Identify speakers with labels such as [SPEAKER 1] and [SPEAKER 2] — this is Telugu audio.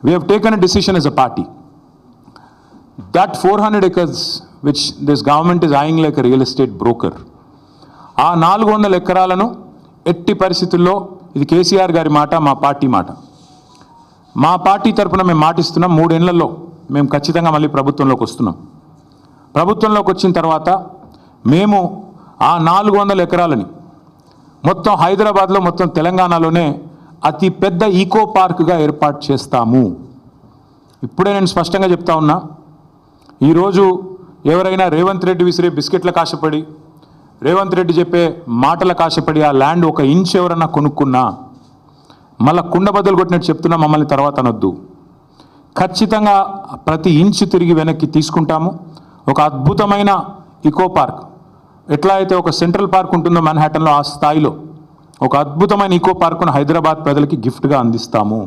[SPEAKER 1] We have taken a decision as a party that 400 acres which this government is eyeing like a real estate broker, ఆ 400 ఎకరాలను ఎట్టి పరిస్థితుల్లో, ఇది కేసీఆర్ గారి మాట, మా పార్టీ మాట, మా పార్టీ తరఫున మేము మాటిస్తున్నాం, 3 ఏళ్లలో మేము ఖచ్చితంగా మళ్ళీ ప్రభుత్వంలోకి వస్తున్నాం. ప్రభుత్వంలోకి వచ్చిన తర్వాత మేము ఆ 400 ఎకరాలని మొత్తం హైదరాబాద్లో, మొత్తం తెలంగాణలోనే అతి పెద్ద ఈకో పార్క్గా ఏర్పాటు చేస్తాము. ఇప్పుడే నేను స్పష్టంగా చెప్తా ఉన్నా, ఈరోజు ఎవరైనా రేవంత్ రెడ్డి విసిరే బిస్కెట్ల కాశపడి, రేవంత్ రెడ్డి చెప్పే మాటల కాశపడి ఆ ల్యాండ్ 1 ఇంచ్ ఎవరన్నా కొనుక్కున్నా మళ్ళీ కుండ బద్దలు కొట్టినట్టు చెప్తున్నా, మమ్మల్ని తర్వాత అనొద్దు. ఖచ్చితంగా ప్రతి ఇంచు తిరిగి వెనక్కి తీసుకుంటాము. ఒక అద్భుతమైన ఈకో పార్క్, ఎట్లా అయితే ఒక సెంట్రల్ పార్క్ ఉంటుందో మన్హాటన్లో, ఆ స్థాయిలో ఒక అద్భుతమైన ఈకో పార్కును హైదరాబాద్ ప్రజలకి గిఫ్ట్గా అందిస్తాము.